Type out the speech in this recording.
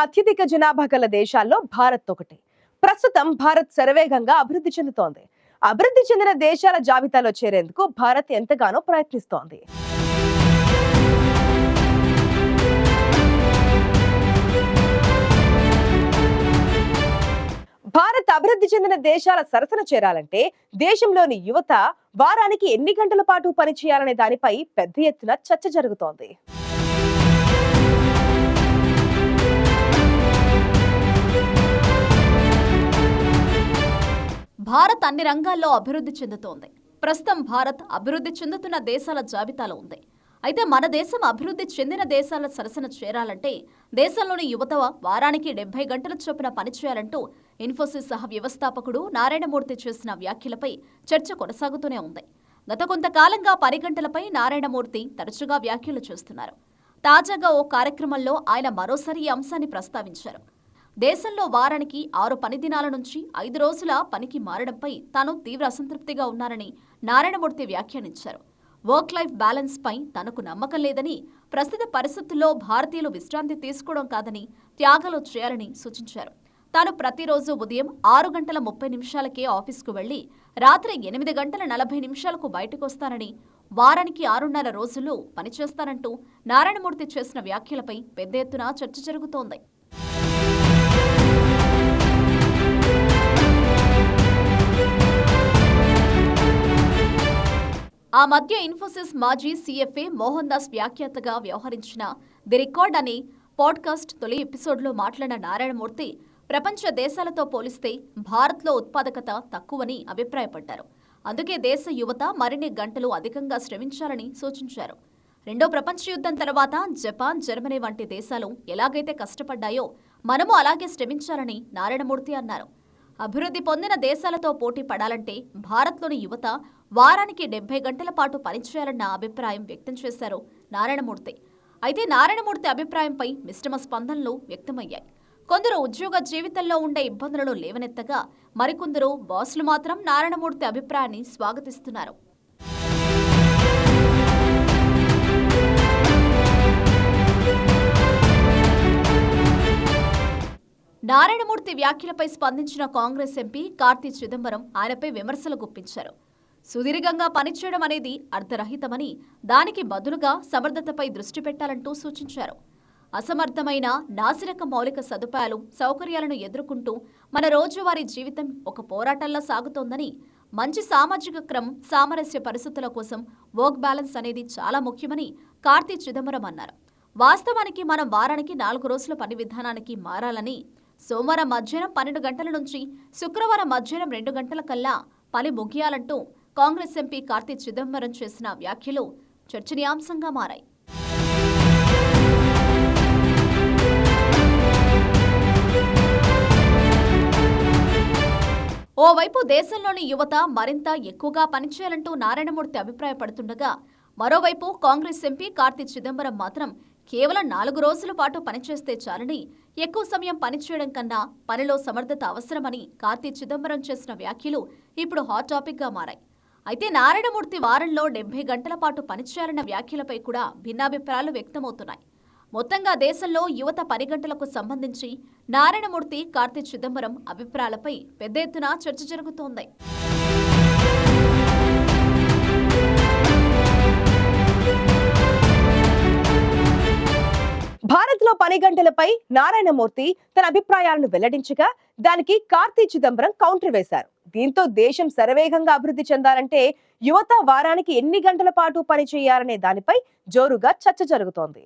అత్యధిక జనాభా గల దేశాల్లో భారత్ ఒకటి. ప్రస్తుతం భారత్ శరవేగంగా అభివృద్ధి చెందుతోంది. అభివృద్ధి చెందిన దేశాల జాబితాలో చేరేందుకు భారత్ ఎంతగానో ప్రయత్నిస్తోంది. భారత్ అభివృద్ధి చెందిన దేశాల సరసన చేరాలంటే దేశంలోని యువత వారానికి ఎన్ని గంటల పాటు పనిచేయాలనే దానిపై పెద్ద ఎత్తున చర్చ జరుగుతోంది. భారత్ అన్ని రంగాల్లో అభివృద్ధి చెందుతోంది. ప్రస్తుతం భారత్ అభివృద్ధి చెందుతున్న దేశాల జాబితాలో ఉంది. అయితే మన దేశం అభివృద్ధి చెందిన దేశాల సరసన చేరాలంటే దేశంలోని యువత వారానికి 70 గంటల చొప్పున పనిచేయాలంటూ ఇన్ఫోసిస్ సహ వ్యవస్థాపకుడు నారాయణమూర్తి చేసిన వ్యాఖ్యలపై చర్చ కొనసాగుతూనే ఉంది. గత కొంతకాలంగా పని గంటలపై నారాయణమూర్తి తరచుగా వ్యాఖ్యలు చేస్తున్నారు. తాజాగా ఓ కార్యక్రమంలో ఆయన మరోసారి ఈ అంశాన్ని ప్రస్తావించారు. దేశంలో వారానికి 6 పని దినాల నుంచి 5 రోజుల పనికి మారడంపై తాను తీవ్ర అసంతృప్తిగా ఉన్నారని నారాయణమూర్తి వ్యాఖ్యానించారు. వర్క్ లైఫ్ బ్యాలెన్స్ పై తనకు నమ్మకం లేదని, ప్రస్తుత పరిస్థితుల్లో భారతీయులు విశ్రాంతి తీసుకోవడం కాదని త్యాగాలు చేయాలని సూచించారు. తాను ప్రతిరోజు ఉదయం 6 గంటల 30 నిమిషాలకే ఆఫీస్కు వెళ్లి రాత్రి 8 గంటల 40 నిమిషాలకు బయటకొస్తానని, వారానికి 6.5 రోజులు పనిచేస్తానంటూ నారాయణమూర్తి చేసిన వ్యాఖ్యలపై పెద్ద ఎత్తున చర్చ జరుగుతోంది. ఆ మధ్య ఇన్ఫోసిస్ మాజీ CFA మోహన్ దాస్ వ్యాఖ్యాతగా వ్యవహరించిన ది రికార్డ్ అనే పాడ్కాస్ట్ తొలి ఎపిసోడ్లో మాట్లాడిన నారాయణమూర్తి ప్రపంచ దేశాలతో పోలిస్తే భారత్లో ఉత్పాదకత తక్కువని అభిప్రాయపడ్డారు. అందుకే దేశ యువత మరిన్ని గంటలు అధికంగా శ్రమించాలని సూచించారు. రెండో ప్రపంచ యుద్ధం తర్వాత జపాన్, జర్మనీ వంటి దేశాలు ఎలాగైతే కష్టపడ్డాయో మనము అలాగే శ్రమించాలని నారాయణమూర్తి అన్నారు. అభివృద్ధి పొందిన దేశాలతో పోటీ పడాలంటే భారత్లోని యువత వారానికి 70 గంటల పాటు పనిచేయాలన్న అభిప్రాయం వ్యక్తం చేశారు నారాయణమూర్తి. అయితే నారాయణమూర్తి అభిప్రాయంపై మిశ్రమ స్పందనలు వ్యక్తమయ్యాయి. కొందరు ఉద్యోగ జీవితంలో ఉండే ఇబ్బందులను లేవనెత్తగా, మరికొందరు బాసులు మాత్రం నారాయణమూర్తి అభిప్రాయాన్ని స్వాగతిస్తున్నారు. నారాయణమూర్తి వ్యాఖ్యలపై స్పందించిన కాంగ్రెస్ ఎంపీ కార్తీ చిదంబరం ఆయనపై విమర్శలు గుప్పించారు. సుదీర్ఘంగా పనిచేయడం అనేది అర్థరహితమని, దానికి బదులుగా సమర్థతపై దృష్టి పెట్టాలంటూ సూచించారు. అసమర్థమైన నాసిరకం మౌలిక సదుపాయాలు, సౌకర్యాలను ఎదుర్కొంటూ మన రోజువారీ జీవితం ఒక పోరాటంలా సాగుతోందని, మంచి సామాజిక క్రమం, సామరస్య పరిస్థితుల కోసం వర్క్ బ్యాలెన్స్ అనేది చాలా ముఖ్యమని కార్తీ చిదంబరం అన్నారు. వాస్తవానికి మనం వారానికి 4 రోజుల పని విధానానికి మారాలని, సోమవారం మధ్యాహ్నం 12 గంటల నుంచి శుక్రవారం మధ్యాహ్నం 2 గంటల కల్లా పని ముగియాలంటూ కాంగ్రెస్ ఎంపీ కార్తీ చిదంబరం చేసిన వ్యాఖ్యలు చర్చనీయాంశంగా మారాయి. ఓవైపు దేశంలోని యువత మరింత ఎక్కువగా పనిచేయాలంటూ నారాయణమూర్తి అభిప్రాయపడుతుండగా, మరోవైపు కాంగ్రెస్ ఎంపీ కార్తీ చిదంబరం మాత్రం కేవలం 4 రోజుల పాటు పనిచేస్తే చాలని, ఎక్కువ సమయం పనిచేయడం కన్నా పనిలో సమర్థత అవసరమని కార్తీ చిదంబరం చేసిన వ్యాఖ్యలు ఇప్పుడు హాట్ టాపిక్గా మారాయి. అయితే నారాయణమూర్తి వారంలో 70 గంటల పాటు పనిచేయాలన్న వ్యాఖ్యలపై కూడా భిన్నాభిప్రాయాలు వ్యక్తమవుతున్నాయి. మొత్తంగా దేశంలో యువత పని గంటలకు సంబంధించి నారాయణమూర్తి, కార్తీ చిదంబరం అభిప్రాయాలపై పెద్ద ఎత్తున చర్చ జరుగుతోంది. భారత్ లో పని గంటలపై నారాయణమూర్తి తన అభిప్రాయాలను వెల్లడించగా, దానికి కార్తీ చిదంబరం కౌంటర్ వేశారు. దీంతో దేశం శరవేగంగా అభివృద్ధి చెందాలంటే యువత వారానికి ఎన్ని గంటల పాటు పని చేయాలనే దానిపై జోరుగా చర్చ జరుగుతోంది.